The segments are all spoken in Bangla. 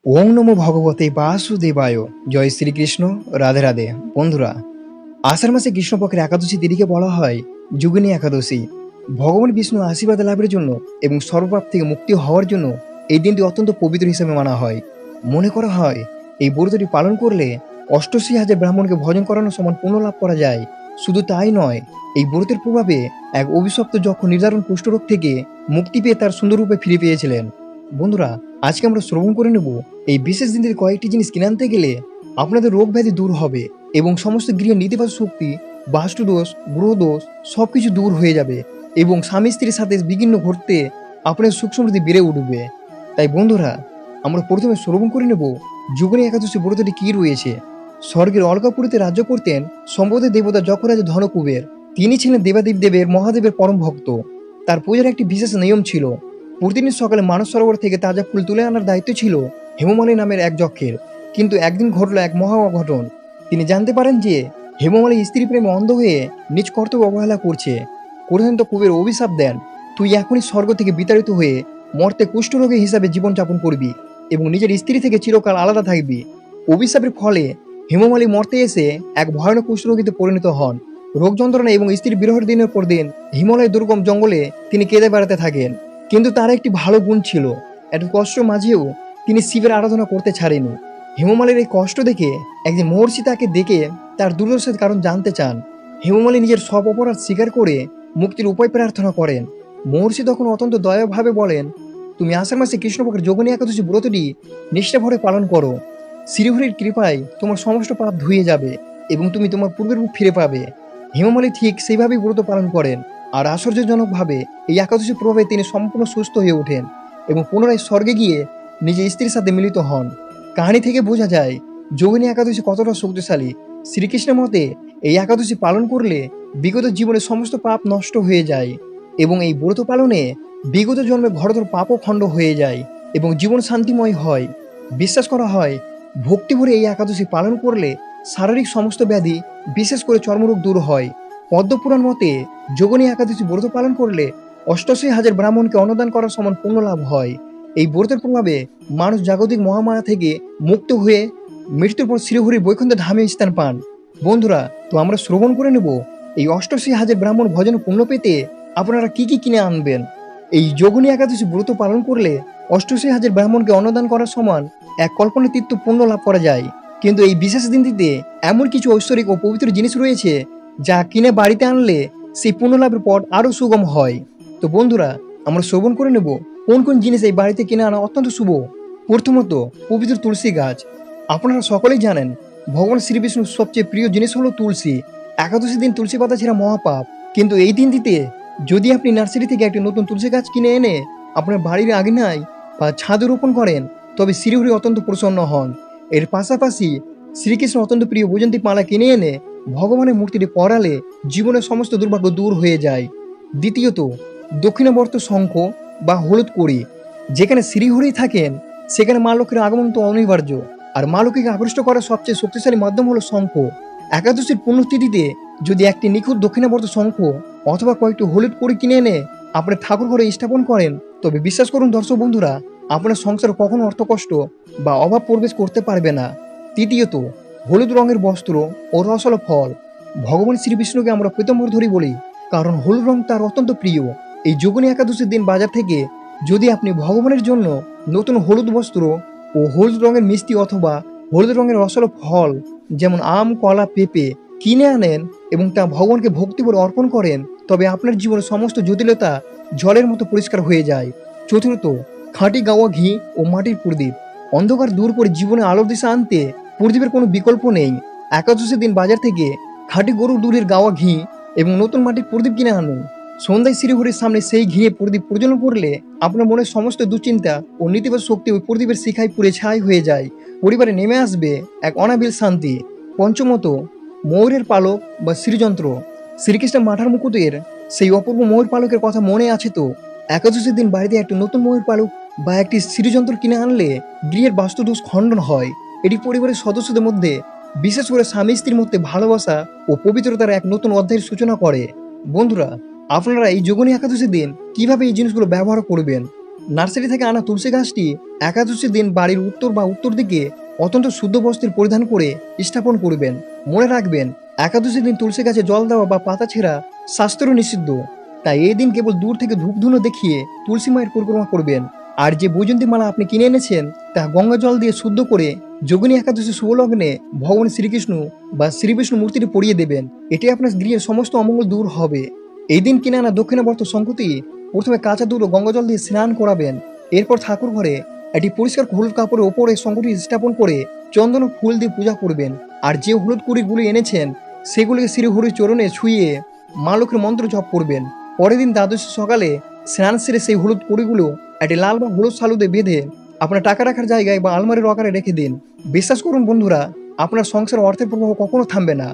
ওং নমো ভগবতে বাসুদেবায়। জয় শ্রীকৃষ্ণ। রাধে রাধে। বন্ধুরা, আষাঢ় মাসে কৃষ্ণপক্ষের একাদশী তিথিকে বলা হয় যোগিনী একাদশী। ভগবান বিষ্ণুর আশীর্বাদ লাভের জন্য এবং সর্বপাপ থেকে মুক্তি হওয়ার জন্য এই দিনটি অত্যন্ত পবিত্র হিসেবে মানা হয়। মনে করা হয় এই ব্রতটি পালন করলে ৮৮,০০০ ব্রাহ্মণকে ভজন করানোর সমান পুণ্য লাভ করা যায়। শুধু তাই নয়, এই ব্রতের প্রভাবে এক অভিশপ্ত যক্ষ নির্ধারণ কুষ্ঠরোগ থেকে মুক্তি পেয়ে তার সুন্দর রূপে ফিরে পেয়েছিলেন। বন্ধুরা, আজকে আমরা শ্রবণ করে নেব এই বিশেষ দিনের কয়েকটি জিনিস কিনে আনতে গেলে আপনাদের রোগ ব্যাধি দূর হবে এবং সমস্ত গৃহের নেতিবাচক শক্তি, বাস্তুদোষ, গ্রহদোষ সবকিছু দূর হয়ে যাবে এবং স্বামী স্ত্রীর সাথে বিঘ্ন ঘটতে আপনার সুখ সমৃদ্ধি বেড়ে উঠবে। তাই বন্ধুরা, আমরা প্রথমে শ্রবণ করে নেব যোগিনী একাদশী ব্রতটি কি রয়েছে। স্বর্গের অলকাপুরীতে রাজ্য করতেন সম্পদের দেবতা যক্ষরাজ ধনকুবের। তিনি ছিলেন দেবাদেব দেবের মহাদেবের পরম ভক্ত। তার পূজার একটি বিশেষ নিয়ম ছিল। প্রতিদিন সকালে মানস সরোবর থেকে তাজা ফুল তুলে আনার দায়িত্ব ছিল হেমমালী নামের এক যক্ষের। কিন্তু একদিন ঘটল এক মহা অঘটন। তিনি জানতে পারেন যে হেমমালী স্ত্রী প্রেমে অন্ধ হয়ে নিজ কর্তব্য অবহেলা করছে। তো কুবের অভিশাপ দেন, তুই এখনই স্বর্গ থেকে বিতাড়িত হয়ে মর্তে কুষ্ঠরোগী হিসাবে জীবনযাপন করবি এবং নিজের স্ত্রী থেকে চিরকাল আলাদা থাকবি। অভিশাপের ফলে হেমমালী মর্তে এসে এক ভয়ানক কুষ্ঠরোগীতে পরিণত হন। রোগ যন্ত্রণা এবং স্ত্রীর বিরহের দিনের পর দিন হিমালয়ের দুর্গম জঙ্গলে তিনি কেঁদে বেড়াতে থাকেন। কিন্তু তার একটি ভালো গুণ ছিল, এত কষ্ট মাঝেও তিনি শিবের আরাধনা করতে ছাড়েনি। হেমমালীর এই কষ্ট দেখে একদিন মহর্ষি তাকে ডেকে তার দুর্দশার কারণ জানতে চান। হেমমালী নিজের সব অপরাধ স্বীকার করে মুক্তির উপায় প্রার্থনা করেন। মহর্ষি তখন অত্যন্ত দয়াভাবে বলেন, তুমি আষাঢ় মাসে কৃষ্ণপক্ষের যোগিনী একাদশী ব্রতটি নিষ্ঠাভরে পালন করো। শ্রীহরির কৃপায় তোমার সমস্ত পাপ ধুয়ে যাবে এবং তুমি তোমার পূর্বের রূপ ফিরে পাবে। হেমমালী ঠিক সেইভাবেই ব্রত পালন করেন আর আশ্চর্যজনকভাবে এই একাদশীর প্রভাবে তিনি সম্পূর্ণ সুস্থ হয়ে ওঠেন এবং পুনরায় স্বর্গে গিয়ে নিজের স্ত্রীর সাথে মিলিত হন। কাহিনী থেকে বোঝা যায় যোগিনী একাদশী কতটা শক্তিশালী। শ্রীকৃষ্ণের মতে এই একাদশী পালন করলে বিগত জীবনের সমস্ত পাপ নষ্ট হয়ে যায় এবং এই ব্রত পালনে বিগত জন্মে ঘরোর পাপও খণ্ড হয়ে যায় এবং জীবন শান্তিময় হয়। বিশ্বাস করা হয় ভক্তি ভরে এই একাদশী পালন করলে শারীরিক সমস্ত ব্যাধি, বিশেষ করে চর্মরোগ দূর হয়। পদ্মপুরাণ মতে যোগিনী একাদশী ব্রত পালন করলে ৮৮,০০০ ব্রাহ্মণকে অন্নদান করার সমান পুণ্য লাভ হয়। এই ব্রতের প্রভাবে মানুষ জাগতিক মহামায়া থেকে মুক্ত হয়ে মৃত্যুর পর শ্রীহরির বৈকুণ্ঠ ধামে স্থান পান। বন্ধুরা, তো আমরা শ্রবণ করে নেব এই ৮৮,০০০ ব্রাহ্মণ ভজন পুণ্য পেতে আপনারা কি কি কিনে আনবেন। এই যোগিনী একাদশী ব্রত পালন করলে ৮৮,০০০ ব্রাহ্মণকে অন্নদান করার সমান এক কল্পনাতীত পুণ্য লাভ করা যায়। কিন্তু এই বিশেষ দিনটিতে এমন কিছু ঐশ্বরিক ও পবিত্র জিনিস রয়েছে যা কিনে বাড়িতে আনলে সেই পুণ্য লাভের পথ আরো সুগম হয়। তো বন্ধুরা, আমরা শ্রবণ করে নেব কোন কোন জিনিস এই বাড়িতে কিনে আনা অত্যন্ত শুভ। প্রথমত, পবিত্র তুলসী গাছ। আপনারা সকলেই জানেন ভগবান শ্রীবিষ্ণুর সবচেয়ে প্রিয় জিনিস হলো তুলসী। একাদশী দিন তুলসী পাতা ছেঁড়া মহাপাপ। কিন্তু এই দিনটিতে যদি আপনি নার্সারি থেকে একটি নতুন তুলসী গাছ কিনে এনে আপনার বাড়ির আঙিনায় বা ছাদে রোপণ করেন, তবে শ্রীহরি অত্যন্ত প্রসন্ন হন। এর পাশাপাশি শ্রীকৃষ্ণ অত্যন্ত প্রিয় বৈজন্তী মালা কিনে এনে ভগবানের মূর্তিটি পরালে জীবনের সমস্ত দুর্ভাগ্য দূর হয়ে যায়। দ্বিতীয়ত, দক্ষিণাবর্ত শঙ্খ বা হলুদ কড়ি। যেখানে শ্রীহরি থাকেন সেখানে মা লক্ষ্মীর আগমন তো অনিবার্য, আর মা লক্ষ্মীকে আকৃষ্ট করার সবচেয়ে শক্তিশালী মাধ্যম হলো শঙ্খ। একাদশীর পুণ্যতিথিতে যদি একটি নিখুঁত দক্ষিণাবর্ত শঙ্খ অথবা কয়েকটি হলুদ কড়ি কিনে এনে আপনার ঠাকুর ঘরে স্থাপন করেন, তবে বিশ্বাস করুন দর্শক বন্ধুরা, আপনার সংসার কখনো অর্থকষ্ট বা অভাব প্রবেশ করতে পারবে না। তৃতীয়ত, হলুদ রঙের বস্ত্র ও রসালো ফল। ভগবান শ্রীবিষ্ণুকে আমরা পীতাম্বর ধরি বলি, কারণ হলুদ রং তার অত্যন্ত প্রিয়। এই যোগিনী একাদশীর দিন বাজার থেকে যদি আপনি ভগবানের জন্য নতুন হলুদ বস্ত্র ও হলুদ রঙের মিষ্টি অথবা হলুদ রঙের রসালো ফল যেমন আম, কলা, পেঁপে কিনে আনেন এবং তা ভগবানকে ভক্তি করে অর্পণ করেন, তবে আপনার জীবনের সমস্ত জটিলতা জলের মতো পরিষ্কার হয়ে যায়। চতুর্থ, খাঁটি গাওয়া ঘি ও মাটির প্রদীপ। অন্ধকার দূর করে জীবনে আলোর দিশা আনতে প্রদীপের কোনো বিকল্প নেই। একাদশীর দিন বাজার থেকে খাঁটি গরুর দুধের গাওয়া ঘি এবং নতুন মাটির প্রদীপ কিনে আনুন। সন্ধ্যায় শ্রীহরির সামনে সেই ঘিয়ে প্রদীপ প্রজ্বলন করলে আপনার মনের সমস্ত দুশ্চিন্তা ও নেতিবাচক শক্তি ওই প্রদীপের শিখায় পুড়ে ছাই হয়ে যায়। পরিবারে নেমে আসবে এক অনাবিল শান্তি। পঞ্চমত, ময়ূরের পালক বা শ্রীযন্ত্র। শ্রীকৃষ্ণের মাথার মুকুটের সেই অপূর্ব ময়ূর পালকের কথা মনে আছে তো? একাদশীর দিন বাড়িতে একটি নতুন ময়ূর পালক বা একটি শ্রীযন্ত্র কিনে আনলে গৃহের বাস্তুদোষ খণ্ডন হয়। এটি পরিবারের সদস্যদের মধ্যে, বিশেষ করে স্বামী স্ত্রীর মধ্যে ভালোবাসা ও পবিত্রতার এক নতুন অধ্যায়ের সূচনা করে। বন্ধুরা, আপনারা এই যোগিনী একাদশীর দিন কিভাবে এই জিনিসগুলো ব্যবহার করবেন। নার্সারি থেকে আনা তুলসী গাছটি একাদশীর দিন বাড়ির উত্তর বা উত্তর দিকে অত্যন্ত শুদ্ধ বস্ত্র পরিধান করে স্থাপন করবেন। মনে রাখবেন, একাদশীর দিন তুলসী গাছে জল দেওয়া বা পাতা ছেঁড়া শাস্ত্র নিষিদ্ধ। তাই এই দিন কেবল দূর থেকে ধূপধুনো দেখিয়ে তুলসী মায়ের পরিক্রমা করবেন। আর যে বৈজন্তী মালা আপনি কিনে এনেছেন তা গঙ্গা জল দিয়ে শুদ্ধ করে যোগিনী একাদশী শুভলগ্নে ভগবান শ্রীকৃষ্ণ বা শ্রীবিষ্ণু মূর্তিটি পরিয়ে দেবেন। এটি আপনার গৃহের সমস্ত অমঙ্গল দূর হবে। এই দিন কিনে আনা দক্ষিণাবর্ত শঙ্কুতি প্রথমে কাঁচা দুধ ও গঙ্গা জল দিয়ে স্নান করাবেন। এরপর ঠাকুর ঘরে একটি পরিষ্কার হলুদ কাপড়ের ওপরে শঙ্কুটি স্থাপন করে চন্দন ও ফুল দিয়ে পূজা করবেন। আর যে হলুদ কুড়িগুলি এনেছেন সেগুলিকে শ্রীহরির চরণে ছুঁয়ে মা লক্ষ্মীর মন্ত্র জপ করবেন। পরের দিন দ্বাদশী সকালে স্নান সেরে সেই হলুদ কুড়িগুলো একটি লাল বা হলুদ সালুদে বেঁধে আপনার টাকা রাখার জায়গায় বা আলমারির আকারে রেখে দিন। বিশ্বাস করুন বন্ধুরা, আপনার সংসার অর্থের প্রভাব কখনো থামবে না।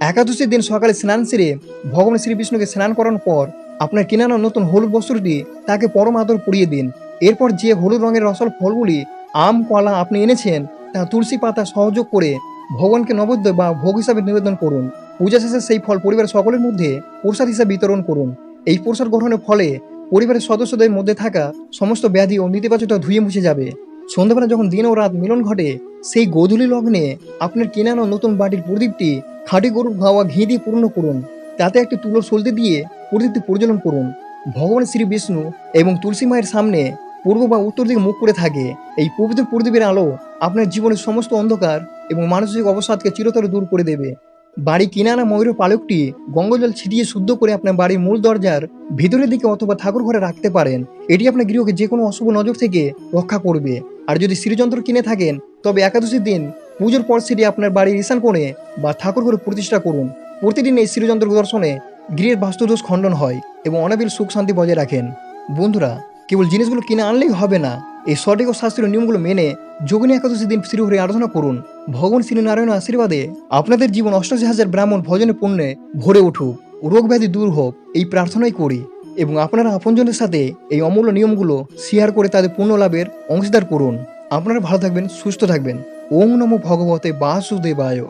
একাদশীর দিন সকালে স্নান সেরে ভগবান শ্রীবিষ্ণুকে স্নান করানোর পর আপনার কিনানো নতুন হলুদ বস্ত্রটি তাকে পরম আদর পরিয়ে দিন। এরপর যে হলুদ রঙের রসল ফলগুলি আম কলা আপনি এনেছেন তা তুলসী পাতা সহযোগ করে ভগবানকে নৈবেদ্য বা ভোগ হিসাবে নিবেদন করুন। পূজা শেষে সেই ফল পরিবারের সকলের মধ্যে প্রসাদ হিসাবে বিতরণ করুন। এই প্রসাদ গ্রহণের ফলে পরিবারের সদস্যদের মধ্যে থাকা সমস্ত ব্যাধি ও নেতিবাচকতা ধুয়ে মুছে যাবে। সন্ধ্যাবেলা যখন দিন ও রাত মিলন ঘটে সেই গোধূলি লগ্নে আপনার কেনানো নতুন বাটির প্রদীপটি খাঁটি গরুর গাওয়া ঘি দিয়ে পূর্ণ করুন। তাতে একটি তুলোর সলতে দিয়ে প্রদীপটি পরিচালন করুন। ভগবান শ্রী বিষ্ণু এবং তুলসী মায়ের সামনে পূর্ব বা উত্তর দিকে মুখ করে থাকে। এই পবিত্র প্রদীপের আলো আপনার জীবনের সমস্ত অন্ধকার এবং মানসিক অবসাদকে চিরতরে দূর করে দেবে। বাড়ি কিনে আনা ময়ূর পালকটি গঙ্গাজল ছিটিয়ে শুদ্ধ করে আপনার বাড়ির মূল দরজার ভিতরের দিকে অথবা ঠাকুর ঘরে রাখতে পারেন। এটি আপনার গৃহকে যে কোনো অশুভ নজর থেকে রক্ষা করবে। আর যদি শ্রীযন্ত্র কিনে থাকেন তবে একাদশীর দিন পুজোর পর সেটি আপনার বাড়ির ঈশান কোণে বা ঠাকুর ঘরে প্রতিষ্ঠা করুন। প্রতিদিন এই শ্রীযন্ত্র দর্শনে গৃহের বাস্তুদোষ খণ্ডন হয় এবং অনাবিল সুখ শান্তি বজায় রাখেন। বন্ধুরা, কেবল জিনিসগুলো কিনে আনলেই হবে না, এই সঠিক ও শাস্ত্রীয় নিয়মগুলো মেনে যোগিনী একাদশী দিন শ্রীহরি আরাধনা করুন। ভগবান শ্রীনারায়ণের আশীর্বাদে আপনাদের জীবন 88,000 ব্রাহ্মণ ভজনে পুণ্যে ভরে উঠুক, রোগ ব্যাধি দূর হোক, এই প্রার্থনাই করি। এবং আপনারা আপনজনের সাথে এই অমূল্য নিয়মগুলো শেয়ার করে তাদের পুণ্য লাভের অংশীদার করুন। আপনারা ভালো থাকবেন, সুস্থ থাকবেন। ওম নমো ভগবতে বাসুদেবায়।